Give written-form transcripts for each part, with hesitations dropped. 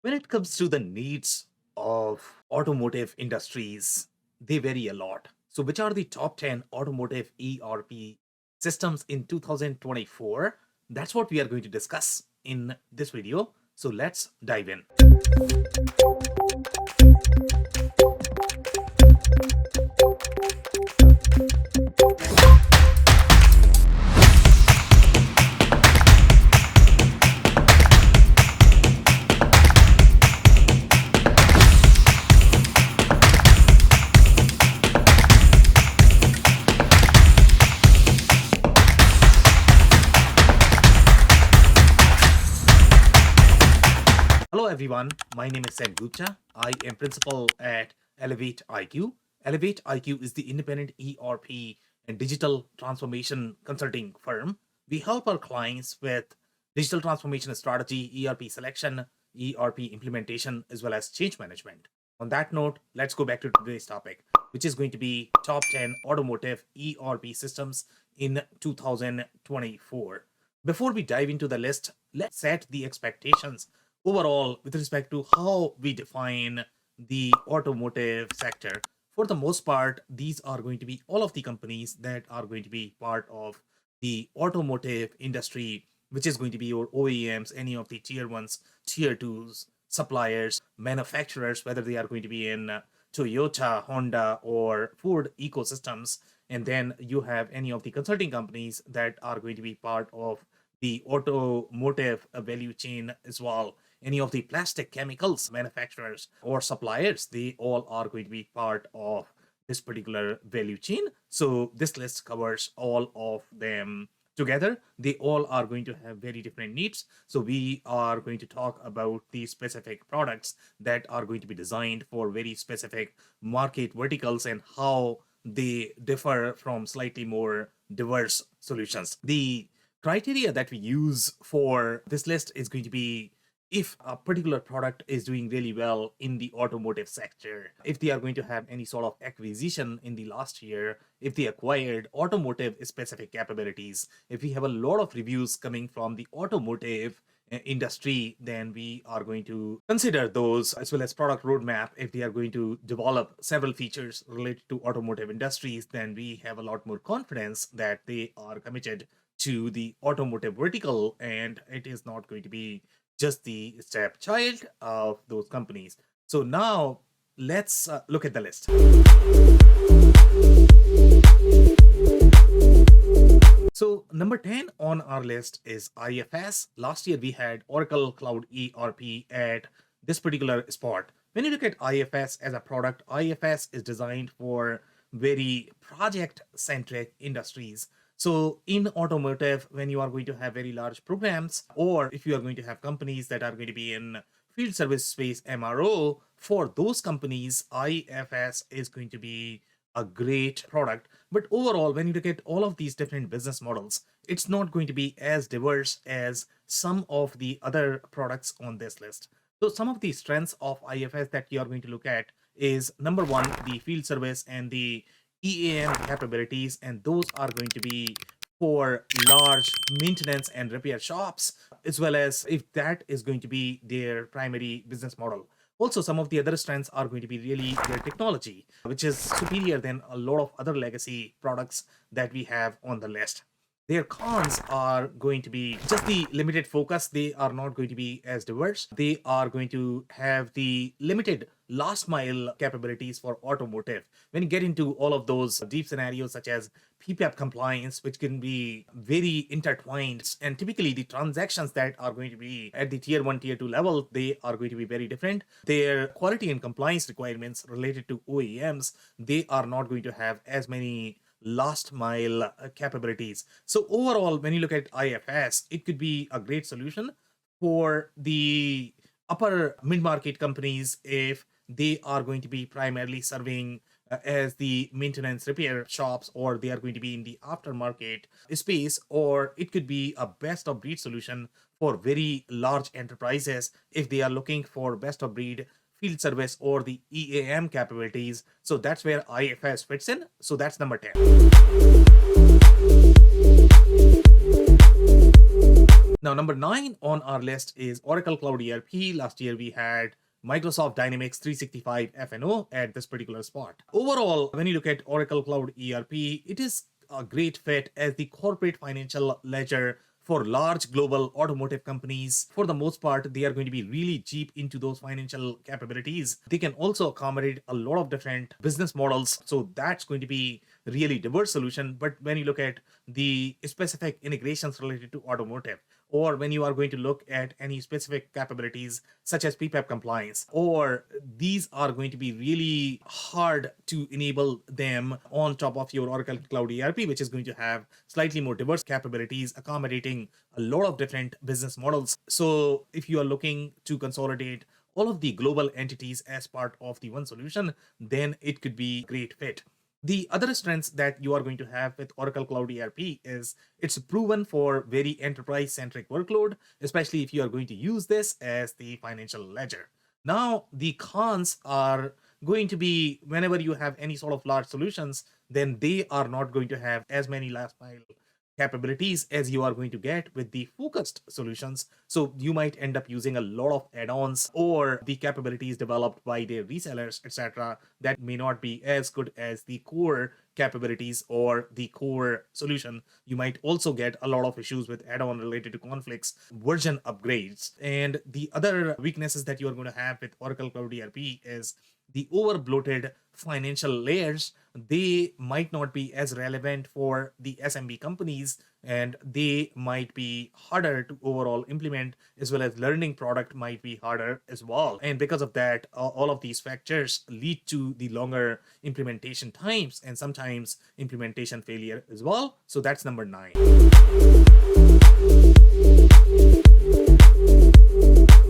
When it comes to the needs of automotive industries, they vary a lot. So, which are the top 10 automotive ERP systems in 2024? That's what we are going to discuss in this video. So, let's dive in. Hello, everyone. My name is Sam Gupta. I am principal at Elevate IQ. Elevate IQ is the independent ERP and digital transformation consulting firm. We help our clients with digital transformation strategy, ERP selection, ERP implementation, as well as change management. On that note, let's go back to today's topic, which is going to be top 10 automotive ERP systems in 2024. Before we dive into the list, let's set the expectations overall with respect to how we define the automotive sector. For the most part, these are going to be all of the companies that are going to be part of the automotive industry, which is going to be your OEMs, any of the tier ones, tier twos, suppliers, manufacturers, whether they are going to be in Toyota, Honda, or Ford ecosystems. And then you have any of the consulting companies that are going to be part of the automotive value chain as well. Any of the plastic chemicals manufacturers or suppliers, they all are going to be part of this particular value chain. So this list covers all of them together. They all are going to have very different needs. So we are going to talk about the specific products that are going to be designed for very specific market verticals and how they differ from slightly more diverse solutions. The criteria that we use for this list is going to be if a particular product is doing really well in the automotive sector, if they are going to have any sort of acquisition in the last year, if they acquired automotive specific capabilities, if we have a lot of reviews coming from the automotive industry, then we are going to consider those, as well as product roadmap. If they are going to develop several features related to automotive industries, then we have a lot more confidence that they are committed to the automotive vertical, and it is not going to be just the stepchild of those companies. So now let's look at the list. So number 10 on our list is IFS. Last year we had Oracle Cloud ERP at this particular spot. When you look at IFS as a product, IFS is designed for very project centric industries. So in automotive, when you are going to have very large programs, or if you are going to have companies that are going to be in field service space, MRO, for those companies, IFS is going to be a great product. But overall, when you look at all of these different business models, it's not going to be as diverse as some of the other products on this list. So some of the strengths of IFS that you are going to look at is number one, the field service and the EAM capabilities, and those are going to be for large maintenance and repair shops, as well as if that is going to be their primary business model. Also, some of the other strengths are going to be really their technology, which is superior than a lot of other legacy products that we have on the list. Their cons are going to be just the limited focus. They are not going to be as diverse. They are going to have the limited last mile capabilities for automotive. When you get into all of those deep scenarios, such as PPAP compliance, which can be very intertwined, and typically the transactions that are going to be at the tier 1, tier 2 level, they are going to be very different. Their quality and compliance requirements related to OEMs, they are not going to have as many last mile capabilities. So overall, when you look at IFS, it could be a great solution for the upper mid-market companies if they are going to be primarily serving as the maintenance repair shops, or they are going to be in the aftermarket space, or it could be a best of breed solution for very large enterprises if they are looking for best of breed field service or the EAM capabilities. So that's where IFS fits in. So that's number 10. Now, number 9 on our list is Oracle Cloud ERP. Last year we had Microsoft Dynamics 365 F&O at this particular spot. Overall, when you look at Oracle Cloud ERP, it is a great fit as the corporate financial ledger for large global automotive companies. For the most part, they are going to be really deep into those financial capabilities. They can also accommodate a lot of different business models. So that's going to be really diverse solution. But when you look at the specific integrations related to automotive, or when you are going to look at any specific capabilities such as PPAP compliance, or these are going to be really hard to enable them on top of your Oracle Cloud ERP, which is going to have slightly more diverse capabilities, accommodating a lot of different business models. So if you are looking to consolidate all of the global entities as part of the one solution, then it could be a great fit. The other strengths that you are going to have with Oracle Cloud ERP is it's proven for very enterprise-centric workload, especially if you are going to use this as the financial ledger. Now, the cons are going to be whenever you have any sort of large solutions, then they are not going to have as many last mile capabilities as you are going to get with the focused solutions. So you might end up using a lot of add-ons or the capabilities developed by their resellers, etc., that may not be as good as the core capabilities or the core solution. You might also get a lot of issues with add-on related to conflicts, version upgrades. And the other weaknesses that you are going to have with Oracle Cloud ERP is the over bloated financial layers. They might not be as relevant for the SMB companies, and they might be harder to overall implement, as well as learning product might be harder as well. And because of that, all of these factors lead to the longer implementation times and sometimes implementation failure as well. So that's number 9.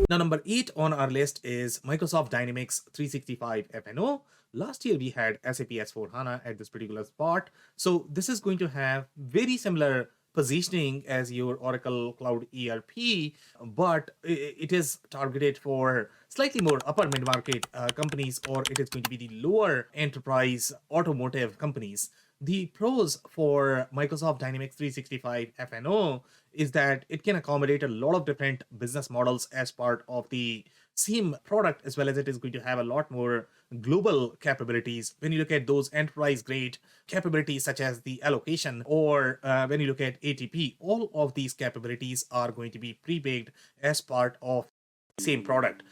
Now, number 8 on our list is Microsoft Dynamics 365 F&O. Last year, we had SAP S/4HANA at this particular spot. So this is going to have very similar positioning as your Oracle Cloud ERP, but it is targeted for slightly more upper mid-market companies, or it is going to be the lower enterprise automotive companies. The pros for Microsoft Dynamics 365 F&O is that it can accommodate a lot of different business models as part of the same product, as well as it is going to have a lot more global capabilities. When you look at those enterprise grade capabilities such as the allocation, or when you look at ATP, all of these capabilities are going to be pre-baked as part of the same product.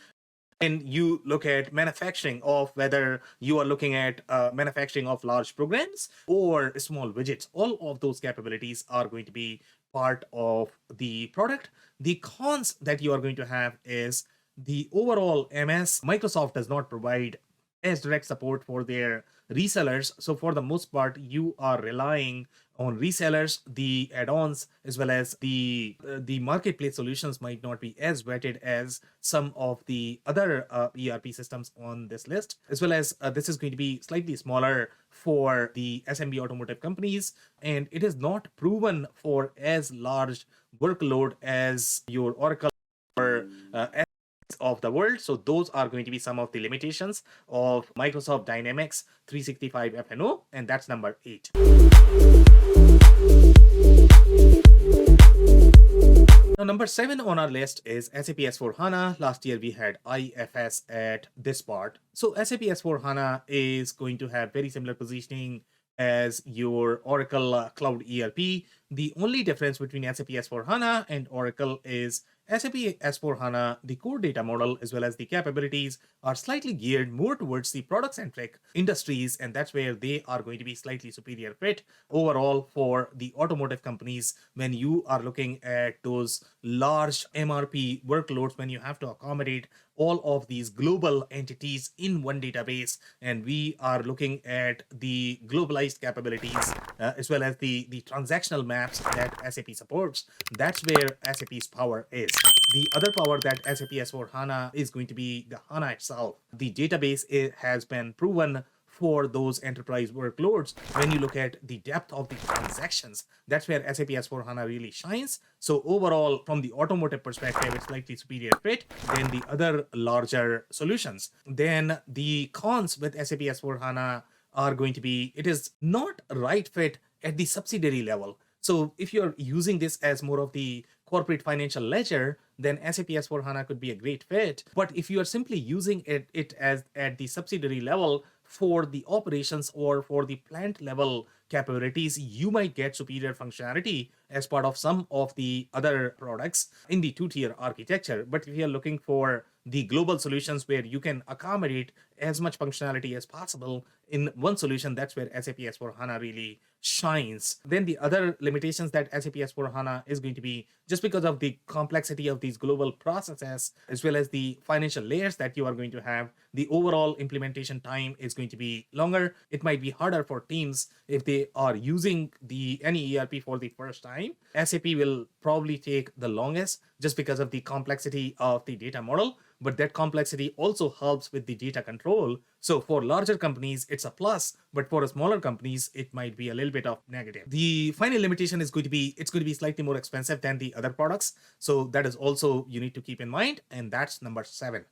And you look at manufacturing of whether you are looking at manufacturing of large programs or small widgets, all of those capabilities are going to be part of the product. The cons that you are going to have is the overall MS. Microsoft does not provide as direct support for their resellers. So for the most part, you are relying on resellers. The add-ons as well as the marketplace solutions might not be as vetted as some of the other ERP systems on this list, as well as this is going to be slightly smaller for the SMB automotive companies, and it is not proven for as large workload as your Oracle or of the world. So those are going to be some of the limitations of Microsoft Dynamics 365 F&O, and that's number 8. Now, number 7 on our list is SAP S/4HANA. Last year we had IFS at this part. So SAP S/4HANA is going to have very similar positioning as your Oracle Cloud ERP. The only difference between SAP S/4HANA and Oracle is SAP S/4HANA, the core data model as well as the capabilities are slightly geared more towards the product-centric industries, and that's where they are going to be slightly superior fit overall for the automotive companies when you are looking at those large MRP workloads, when you have to accommodate all of these global entities in one database, and we are looking at the globalized capabilities as well as the transactional maps that SAP supports. That's where SAP's power is. The other power that SAP S/4HANA is going to be the HANA itself. The database has been proven for those enterprise workloads. When you look at the depth of the transactions, that's where SAP S/4HANA really shines. So overall, from the automotive perspective, it's slightly superior fit than the other larger solutions. Then the cons with SAP S/4HANA are going to be, it is not right fit at the subsidiary level. So if you're using this as more of the corporate financial ledger, then SAP S/4HANA could be a great fit. But if you are simply using it as at the subsidiary level for the operations or for the plant level capabilities, you might get superior functionality as part of some of the other products in the two-tier architecture. But if you're looking for the global solutions where you can accommodate as much functionality as possible in one solution, that's where SAP S/4HANA really shines. Then the other limitations that SAP S/4HANA is going to be, just because of the complexity of these global processes, as well as the financial layers that you are going to have, the overall implementation time is going to be longer. It might be harder for teams if they are using any ERP for the first time. SAP will probably take the longest just because of the complexity of the data model, but that complexity also helps with the data control. So for larger companies, it's a plus, but for smaller companies, it might be a little bit of negative. The final limitation is going to be, it's going to be slightly more expensive than the other products. So that is also you need to keep in mind, and that's number 7.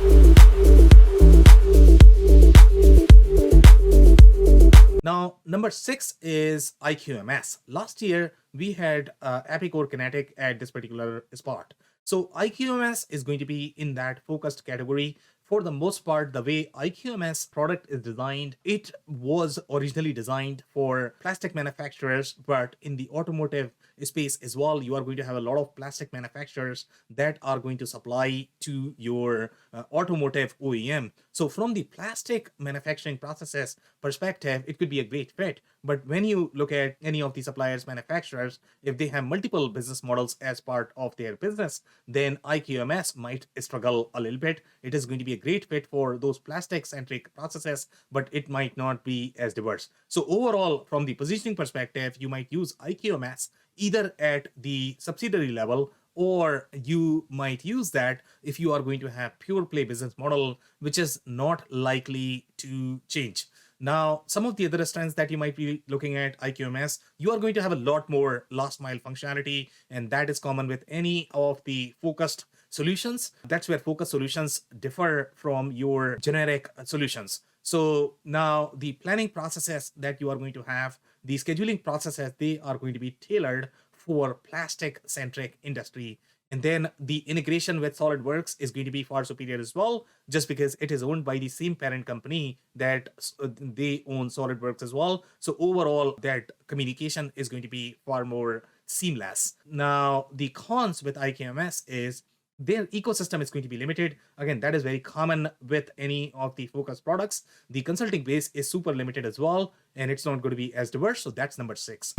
Now, number 6 is IQMS. Last year, we had Epicor Kinetic at this particular spot. So IQMS is going to be in that focused category. For the most part, the way IQMS product is designed, it was originally designed for plastic manufacturers, but in the automotive space as well, you are going to have a lot of plastic manufacturers that are going to supply to your automotive OEM. So from the plastic manufacturing processes perspective, it could be a great fit. But when you look at any of the suppliers, manufacturers, if they have multiple business models as part of their business, then IQMS might struggle a little bit. It is going to be a great fit for those plastic-centric processes, but it might not be as diverse. So overall, from the positioning perspective, you might use IQMS either at the subsidiary level, or you might use that if you are going to have pure play business model, which is not likely to change. Now, some of the other strengths that you might be looking at IQMS, you are going to have a lot more last mile functionality, and that is common with any of the focused solutions. That's where focused solutions differ from your generic solutions. So now the planning processes that you are going to have, the scheduling processes, they are going to be tailored for plastic centric industry. And then the integration with SolidWorks is going to be far superior as well, just because it is owned by the same parent company that they own SolidWorks as well. So overall, that communication is going to be far more seamless. Now, the cons with IQMS is their ecosystem is going to be limited. Again, that is very common with any of the focused products. The consulting base is super limited as well, and it's not going to be as diverse. So that's number 6.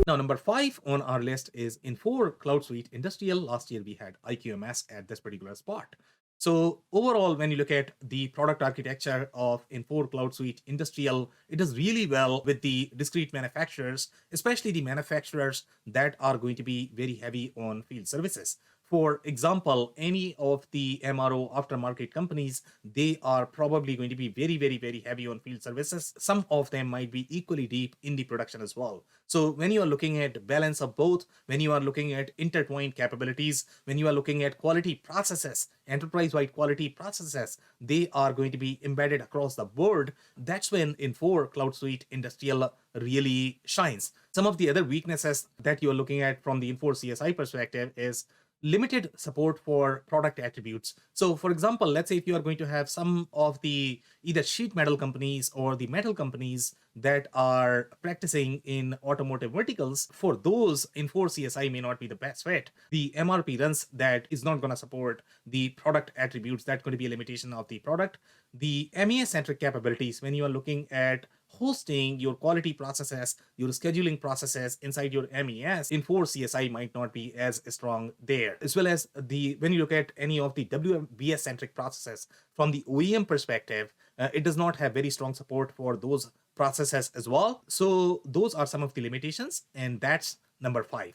Now, number 5 on our list is Infor Cloud Suite Industrial. Last year, we had IQMS at this particular spot. So overall, when you look at the product architecture of Infor Cloud Suite Industrial, it does really well with the discrete manufacturers, especially the manufacturers that are going to be very heavy on field services. For example, any of the MRO aftermarket companies, they are probably going to be very, very, very heavy on field services. Some of them might be equally deep in the production as well. So when you are looking at balance of both, when you are looking at intertwined capabilities, when you are looking at quality processes, enterprise-wide quality processes, they are going to be embedded across the board. That's when Infor Cloud Suite Industrial really shines. Some of the other weaknesses that you are looking at from the Infor CSI perspective is limited support for product attributes. So for example, let's say if you are going to have some of the either sheet metal companies or the metal companies that are practicing in automotive verticals, for those Infor CSI may not be the best fit. The MRP runs that is not going to support the product attributes. That's going to be a limitation of the product. The MES centric capabilities, when you are looking at hosting your quality processes, your scheduling processes inside your MES, Infor CSI might not be as strong there. As well as when you look at any of the WBS centric processes from the OEM perspective, it does not have very strong support for those processes as well. So those are some of the limitations, and that's number 5.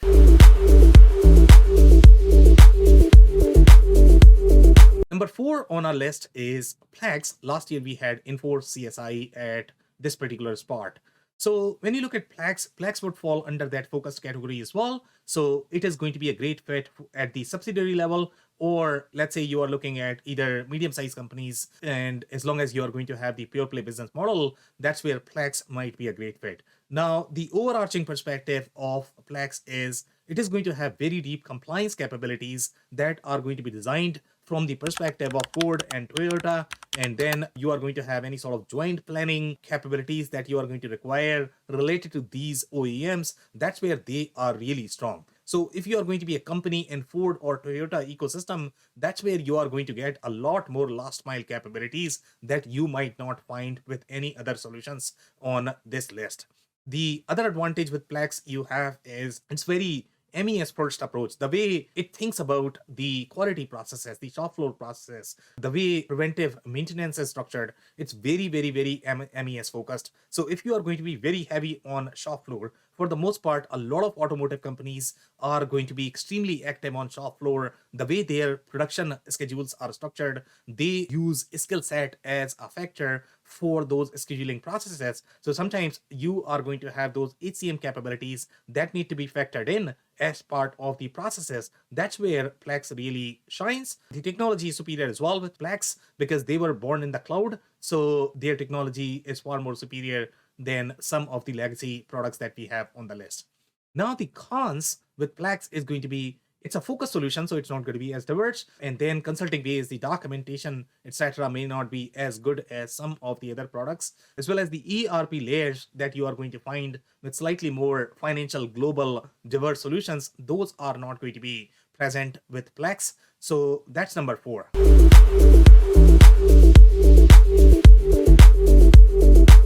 Number 4 on our list is Plex. Last year we had Infor CSI at this particular spot. So when you look at Plex would fall under that focused category as well. So it is going to be a great fit at the subsidiary level, or let's say you are looking at either medium-sized companies, and as long as you are going to have the pure play business model, that's where Plex might be a great fit. Now, the overarching perspective of Plex is it is going to have very deep compliance capabilities that are going to be designed from the perspective of Ford and Toyota, and then you are going to have any sort of joint planning capabilities that you are going to require related to these OEMs. That's where they are really strong. So if you are going to be a company in Ford or Toyota ecosystem, that's where you are going to get a lot more last mile capabilities that you might not find with any other solutions on this list. The other advantage with Plex you have is it's very MES first approach. The way it thinks about the quality processes, the shop floor processes, the way preventive maintenance is structured, it's very MES focused. So if you are going to be very heavy on shop floor, for the most part, a lot of automotive companies are going to be extremely active on shop floor. The way their production schedules are structured, they use skill set as a factor for those scheduling processes. So sometimes you are going to have those HCM capabilities that need to be factored in as part of the processes. That's where Plex really shines. The technology is superior as well with Plex because they were born in the cloud. So their technology is far more superior than some of the legacy products that we have on the list. Now, the cons with Plex is going to be it's a focused solution, so it's not going to be as diverse. And then consulting base, the documentation, etc., may not be as good as some of the other products, as well as the ERP layers that you are going to find with slightly more financial, global, diverse solutions. Those are not going to be present with Plex. So that's number 4.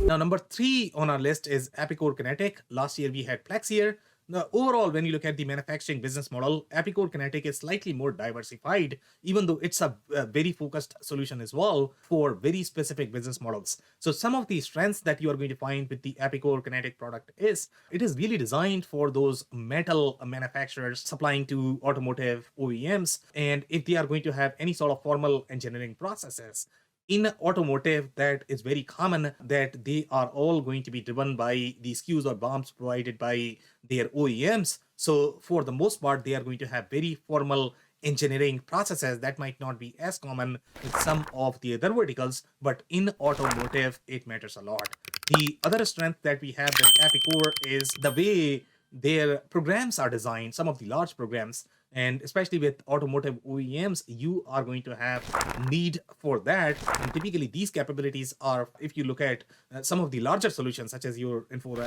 Now, number 3 on our list is Epicor Kinetic. Last year we had Plex here. Now, overall, when you look at the manufacturing business model, Epicor Kinetic is slightly more diversified, even though it's a very focused solution as well for very specific business models. So some of the strengths that you are going to find with the Epicor Kinetic product is it is really designed for those metal manufacturers supplying to automotive OEMs. And if they are going to have any sort of formal engineering processes, in automotive, that is very common that they are all going to be driven by the SKUs or BOMs provided by their OEMs. So for the most part, they are going to have very formal engineering processes that might not be as common with some of the other verticals, but in automotive, it matters a lot. The other strength that we have with Epicor is the way their programs are designed, some of the large programs, and especially with automotive OEMs, you are going to have need for that. And typically these capabilities are, if you look at some of the larger solutions such as your Infor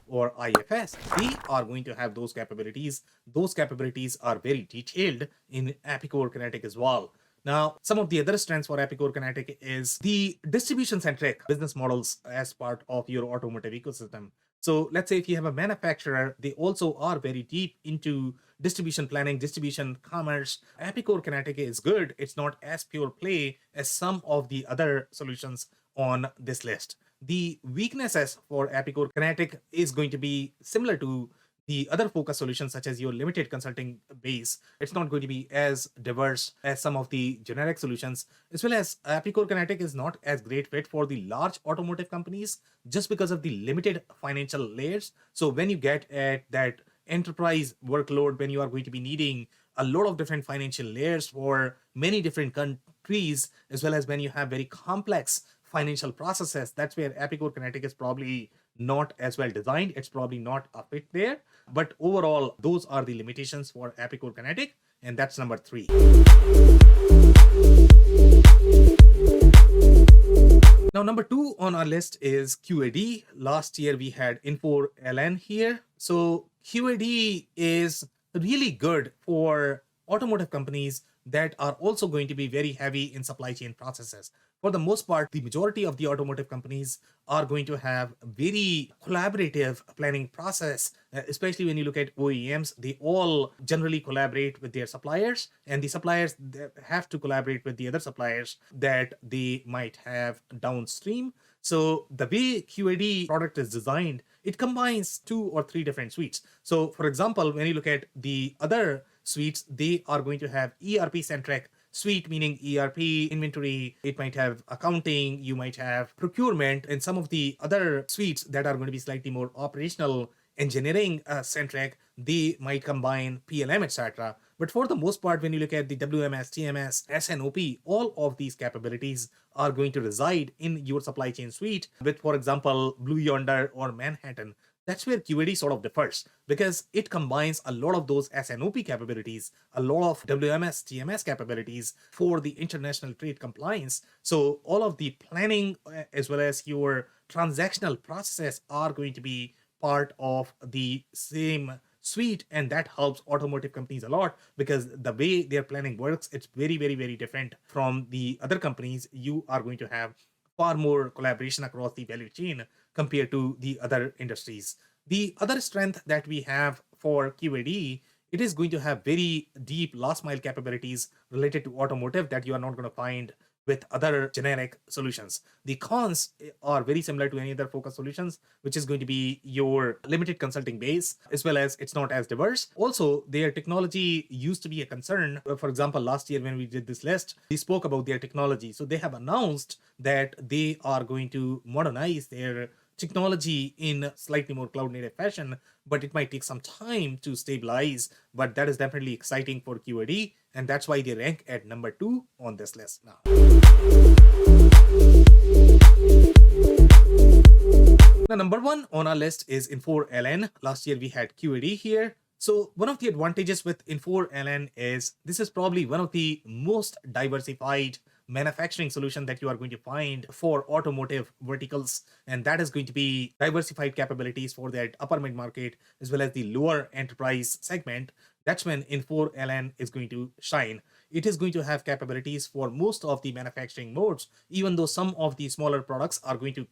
or IFS, they are going to have those capabilities. Those capabilities are very detailed in Epicor Kinetic as well. Now, some of the other strengths for Epicor Kinetic is the distribution-centric business models as part of your automotive ecosystem. So let's say if you have a manufacturer, they also are very deep into distribution planning, distribution commerce. Epicor Kinetic is good. It's not as pure play as some of the other solutions on this list. The weaknesses for Epicor Kinetic is going to be similar to the other focus solutions such as your limited consulting base. It's not going to be as diverse as some of the generic solutions, as well as Epicor Kinetic is not as great fit for the large automotive companies just because of the limited financial layers. So when you get at that enterprise workload, when you are going to be needing a lot of different financial layers for many different countries, as well as when you have very complex financial processes, that's where Epicor Kinetic is probably not as well designed. It's probably not a fit there. But overall, those are the limitations for Epicor Kinetic, and that's number 3. Now, number 2 on our list is QAD. Last year we had Infor LN here. So QAD is really good for automotive companies that are also going to be very heavy in supply chain processes. For the most part, the majority of the automotive companies are going to have very collaborative planning process, especially when you look at OEMs. They all generally collaborate with their suppliers, and the suppliers have to collaborate with the other suppliers that they might have downstream. So the way QAD product is designed, it combines 2 or 3 different suites. So for example, when you look at the other suites, they are going to have ERP centric suite, meaning ERP, inventory, it might have accounting, you might have procurement, and some of the other suites that are going to be slightly more operational engineering centric, they might combine PLM, etc. But for the most part, when you look at the WMS, TMS, SNOP, all of these capabilities are going to reside in your supply chain suite with, for example, Blue Yonder or Manhattan. That's where QAD sort of differs because it combines a lot of those SNOP capabilities, a lot of WMS, TMS capabilities for the international trade compliance. So all of the planning as well as your transactional processes are going to be part of the same suite, and that helps automotive companies a lot because the way their planning works, it's very different from the other companies. You are going to have far more collaboration across the value chain compared to the other industries. The other strength that we have for QAD, it is going to have very deep last mile capabilities related to automotive that you are not going to find with other generic solutions. The cons are very similar to any other focus solutions, which is going to be your limited consulting base, as well as it's not as diverse. Also, their technology used to be a concern. For example, last year when we did this list, we spoke about their technology. So they have announced that they are going to modernize their technology in slightly more cloud native fashion, but it might take some time to stabilize. But that is definitely exciting for QAD, and that's why they rank at number 2 on this list now. The number 1 on our list is Infor LN. Last year we had QAD here. So one of the advantages with Infor LN is this is probably one of the most diversified manufacturing solution that you are going to find for automotive verticals, and that is going to be diversified capabilities for that upper mid market as well as the lower enterprise segment. That's when Infor LN is going to shine. It is going to have capabilities for most of the manufacturing modes, even though some of the smaller products are going to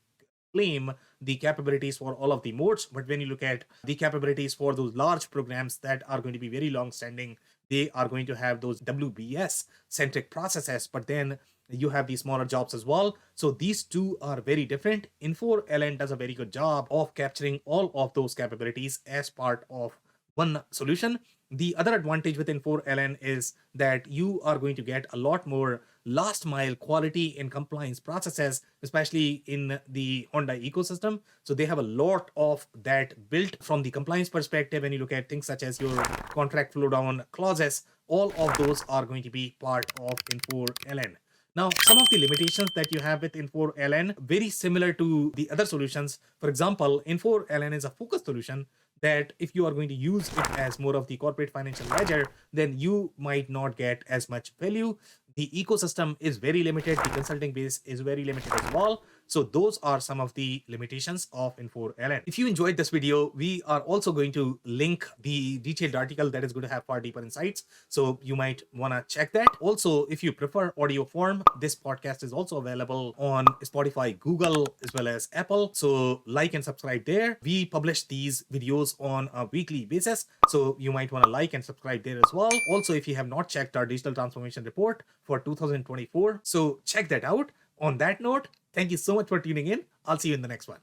claim the capabilities for all of the modes. But when you look at the capabilities for those large programs that are going to be very long standing, they are going to have those WBS centric processes, but then you have these smaller jobs as well. So these two are very different. Infor LN does a very good job of capturing all of those capabilities as part of one solution. The other advantage with Infor LN is that you are going to get a lot more last mile quality and compliance processes, especially in the Honda ecosystem. So they have a lot of that built from the compliance perspective. When you look at things such as your contract flow down clauses, all of those are going to be part of Infor LN. Now, some of the limitations that you have with Infor LN, very similar to the other solutions. For example, Infor LN is a focused solution that if you are going to use it as more of the corporate financial ledger, then you might not get as much value. The ecosystem is very limited. The consulting base is very limited as well. So those are some of the limitations of Infor LN. If you enjoyed this video, we are also going to link the detailed article that is going to have far deeper insights. So you might want to check that. Also, if you prefer audio form, this podcast is also available on Spotify, Google, as well as Apple. So like and subscribe there. We publish these videos on a weekly basis. So you might want to like and subscribe there as well. Also, if you have not checked our digital transformation report for 2024, so check that out. On that note, thank you so much for tuning in. I'll see you in the next one.